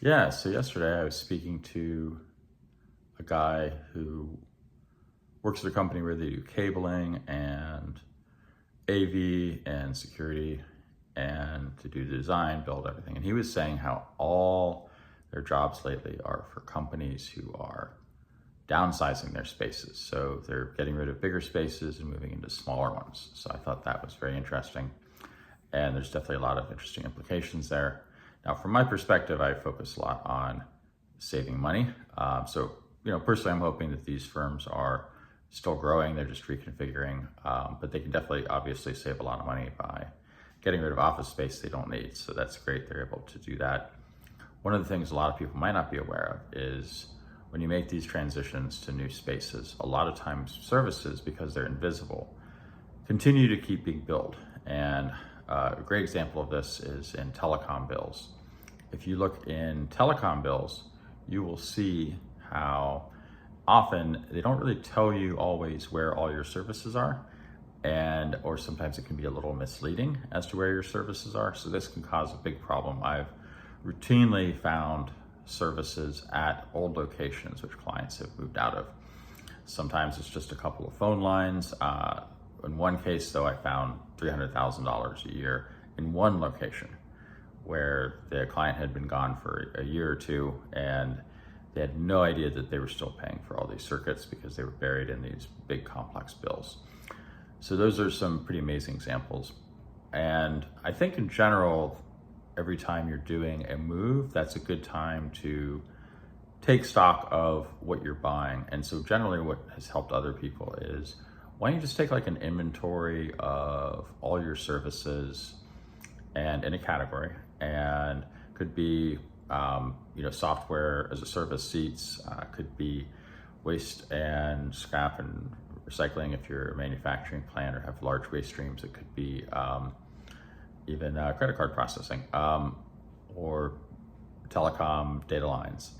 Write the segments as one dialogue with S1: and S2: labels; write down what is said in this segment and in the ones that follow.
S1: Yeah, so yesterday I was speaking to a guy who works at a company where they do cabling and AV and security and to do the design, build everything. And he was saying how all their jobs lately are for companies who are downsizing their spaces. So they're getting rid of bigger spaces and moving into smaller ones. So I thought that was very interesting. And there's definitely a lot of interesting implications there. Now, from my perspective, I focus a lot on saving money. Personally, I'm hoping that these firms are still growing. They're just reconfiguring, but they can definitely, obviously, save a lot of money by getting rid of office space they don't need. So that's great. They're able to do that. One of the things a lot of people might not be aware of is when you make these transitions to new spaces, a lot of times services, because they're invisible, continue to keep being billed. And a great example of this is in telecom bills. If you look in telecom bills, you will see how often they don't really tell you always where all your services are, or sometimes it can be a little misleading as to where your services are. So this can cause a big problem. I've routinely found services at old locations which clients have moved out of. Sometimes it's just a couple of phone lines. In one case, though, I found $300,000 a year in one location where the client had been gone for a year or two, and they had no idea that they were still paying for all these circuits because they were buried in these big complex bills. So those are some pretty amazing examples. And I think in general, every time you're doing a move, that's a good time to take stock of what you're buying. And so generally what has helped other people is, why don't you just take like an inventory of all your services and in a category, and could be software as a service seats, could be waste and scrap and recycling if you're a manufacturing plant or have large waste streams. It could be even credit card processing or telecom data lines.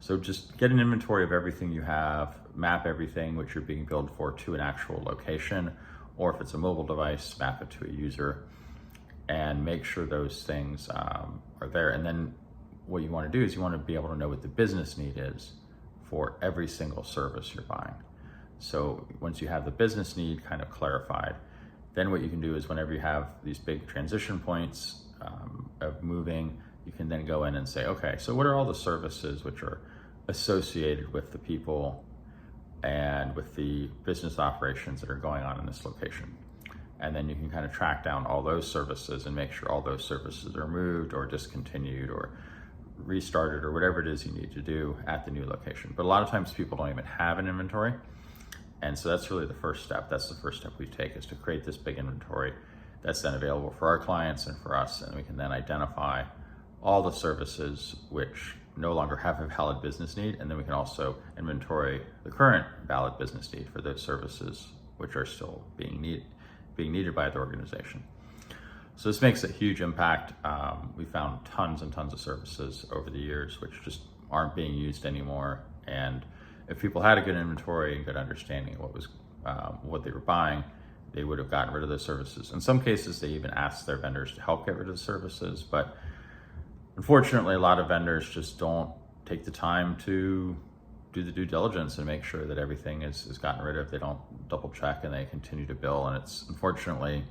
S1: So just get an inventory of everything you have, map everything which you're being billed for to an actual location, or if it's a mobile device, map it to a user, and make sure those things are there. And then what you want to do is you want to be able to know what the business need is for every single service you're buying. So once you have the business need kind of clarified, then what you can do is whenever you have these big transition points of moving, you can then go in and say, okay, so what are all the services which are associated with the people and with the business operations that are going on in this location? And then you can kind of track down all those services and make sure all those services are moved or discontinued or restarted or whatever it is you need to do at the new location. But a lot of times people don't even have an inventory. And so that's really the first step. That's the first step we take, is to create this big inventory that's then available for our clients and for us. And we can then identify all the services which no longer have a valid business need. And then we can also inventory the current valid business need for those services which are still being needed by the organization. So this makes a huge impact. We found tons and tons of services over the years which just aren't being used anymore. And if people had a good inventory and good understanding of what they were buying, they would have gotten rid of those services. In some cases, they even asked their vendors to help get rid of the services, but unfortunately, a lot of vendors just don't take the time to do the due diligence and make sure that everything is gotten rid of. They don't double check and they continue to bill. And it's unfortunately,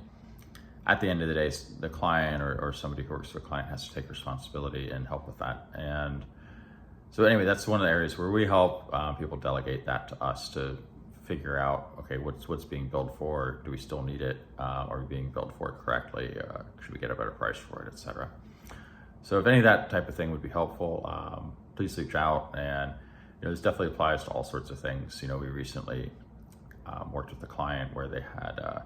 S1: at the end of the day, the client or somebody who works for the client has to take responsibility and help with that. And so anyway, that's one of the areas where we help people delegate that to us to figure out, okay, what's being billed for? Do we still need it? Are we being billed for it correctly? Should we get a better price for it, etc. So if any of that type of thing would be helpful, please reach out. And this definitely applies to all sorts of things. We recently worked with a client where they had a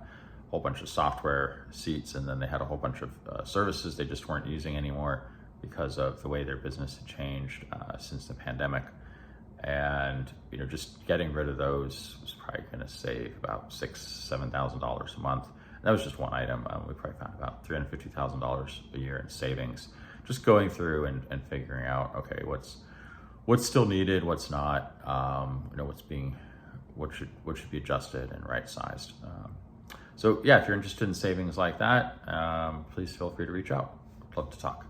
S1: whole bunch of software seats, and then they had a whole bunch of services they just weren't using anymore because of the way their business had changed since the pandemic. And just getting rid of those was probably going to save about $6,000-7,000 a month. And that was just one item. We probably found about $350,000 a year in savings, just going through and figuring out, okay, what's still needed, what's not, what should be adjusted and right sized. So yeah, if you're interested in savings like that, please feel free to reach out. I'd love to talk.